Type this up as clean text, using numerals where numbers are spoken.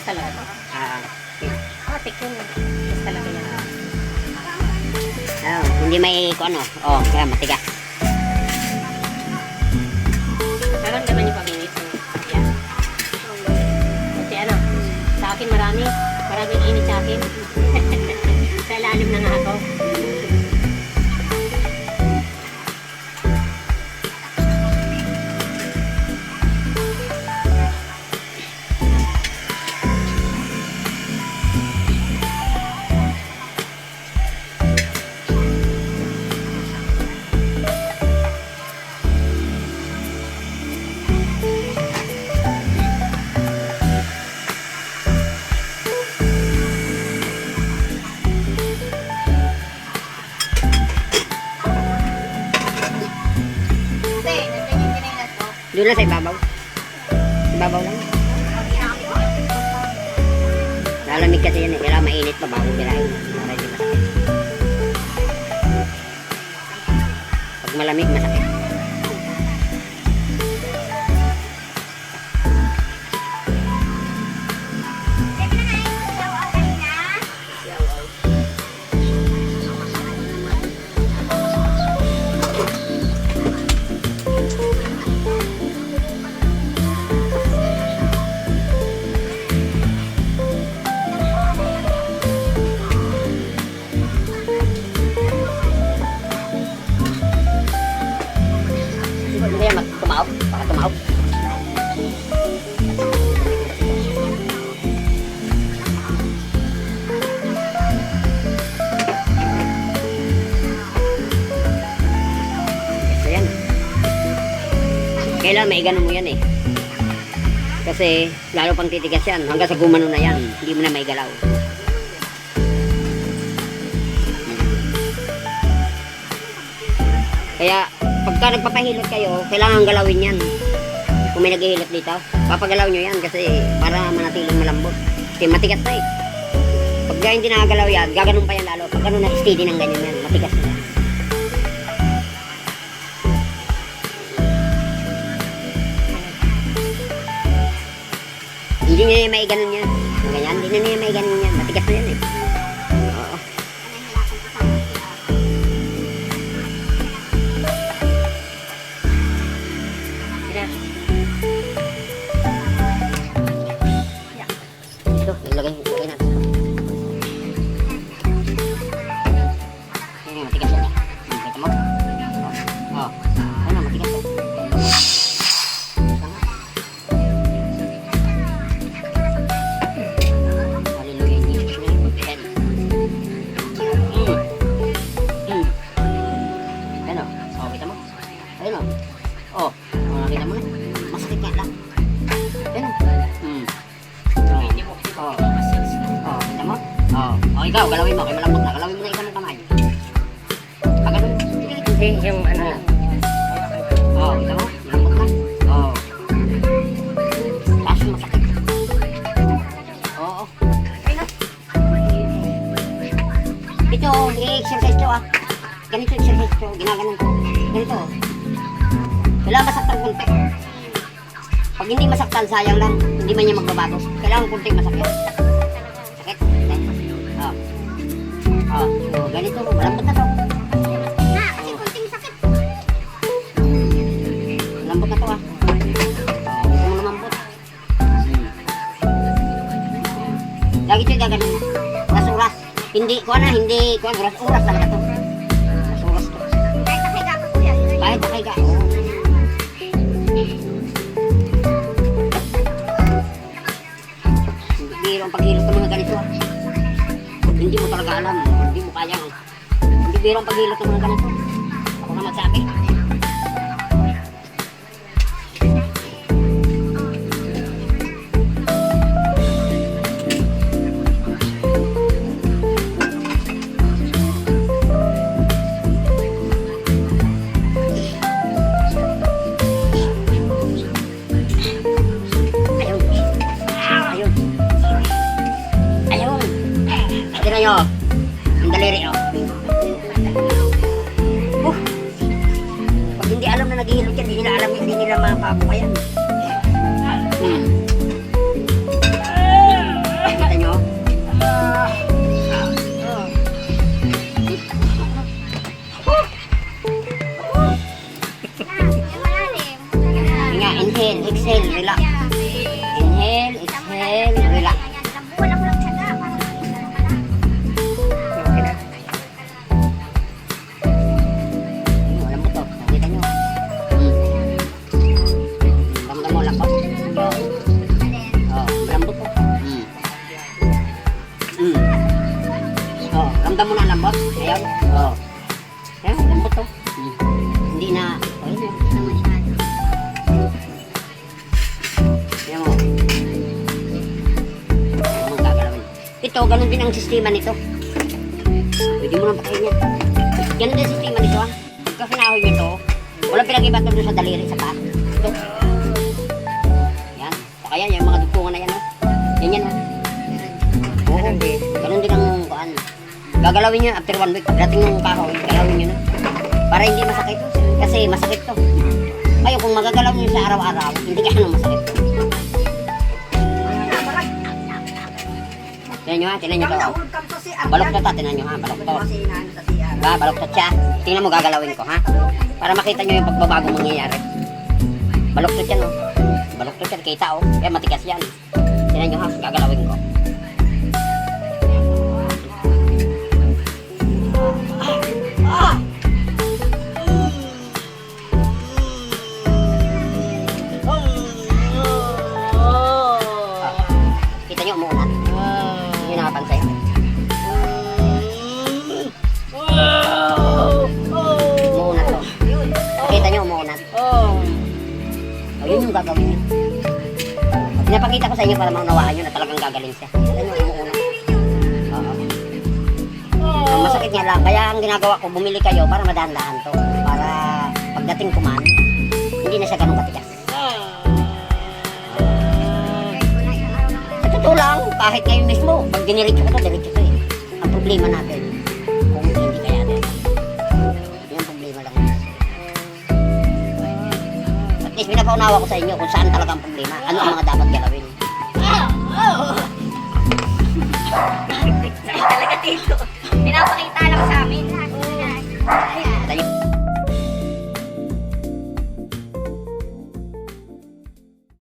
talaga. Thick yun. Tigas talaga yan. Hindi may ano. Oh, kaya matigas. Pero naman yung pag-init. Yan. Kasi ano, sa akin maraming init sa akin. Sa ilalim na nga ako. Doon lang sa ibabaw. Ibabaw lang. Lalamig kasi yan eh. Kailangan mainit pa bago birahin. Para hindi masakit. Pag malamig, masakit. Tumaob, baka tumaob. So yan. Kailangan may ganun mo yan eh. Kasi lalo pang titigas yan. Hanggang sa gumano na yan. Hindi mo na may galaw. Kaya pagka nagpapahilot kayo, kailangan galawin yan. Kung may naghihilot dito, papagalaw nyo yan kasi para manatiling malambot. Kasi matigas na eh. Pagka hindi nakagalaw yan, gaganon pa yan lalo. Pag ganun na steady ng ganyan yan, matigas na yan. Hindi nyo may ganon yan. Ganyan, hindi nyo may ganon yan. Matigas na yan eh. Oo. Ilagay natin. Yan, matigas yan. Kita mo? Oh. Ano, matigas yan. Hallelujah, in Jesus' name. Amen. Ano? Oh, kita mo? Ayun o. Oh, nakita mo na. Masakit nga lang. Ayun o. Kita mo? Ikaw, galawin mo. Kaya malambot na. Galawin mo na isang kamay. Pagano? Hindi, yung ano. Kita mo? Malambot na. Taas mo sakit. Oo. Ito, i-exercise to ah. Ganito exercise to. Ginaganon ko. Ganito. Kailangan masaktan kunti. Pag hindi masaktan, sayang lang. Hindi man niya magbabago. Kailangan kunting masakit. Sakit. So, ganito. Malambot na to. Kasi kunting sakit. Malambot na to ah. Gusto mo lumambot. Lagi ito gaganon. Oras. Hindi, oras talaga to. Oras to. Kahit nakahiga ka kuya. Kahit nakahiga. Biro ang paghilot ng mga ganito ah. Hindi mo talaga alam. Hindi mo kaya. Hindi biro ang paghilot ng mga ganito. Ako na magsabi. Nyo, ang daliri oh. Pag hindi alam na naghihilot yan, hindi nila alam, hindi nila mapabukayan. lang. Oo. Yan, lambot to. Hindi na, ayun yun. Hindi na masyado. Yan mo. Ano mang gagalawin. Ito, ganun din ang sistema nito. Pwede mo lang pakain yan. Ganun din ang sistema nito ha. Pagka kinahoy nyo ito, walang pinag-iba ito doon sa daliri sa taas. Ito. Yan. Saka yan, yung mga dutungan na yan ha. Yan yan ha. Oo, ganun din ang kuan. Gagalawin nyo after 1 week. Pagdating ng kahoy, galawin nyo na. Para hindi masakit. Kasi masakit to. Ngayon, kung magagalaw nyo sa araw-araw, hindi ka nang masakit. Tingnan nyo ha, tingnan nyo to. Balok to ta, tingnan nyo ha, balok to. Ba, balok to siya. Tingnan mo, gagalawin ko ha. Para makita nyo yung pagbabago mangyayari. Balok to siya no. Balok to siya, kita oh. Kaya matigas yan. Tingnan nyo ha, gagalawin ko. Kita nyo, umuunat. Hindi nyo nakapansin. Umuunat to. Kita nyo, umuunat. O, yun yung gagawin nyo. Pinapakita ko sa inyo para maunawaan nyo na talagang gagaling siya. Kita nyo, umuunat. Oo. Ang masakit nga lang. Kaya ang ginagawa ko, bumili kayo para madahan-dahan to. Para pagdating kuman, hindi na siya ganun katigas. Ito lang, kahit ngayon mismo, pag diniretso ko to, diretso to eh. Ang problema natin, kung hindi kaya din. Yan ang problema lang. At least pinapaunawa ko sa inyo kung saan talaga ang problema. Ano ang mga dapat galawin. Talaga dito. Pinapakita lang sa amin lahat.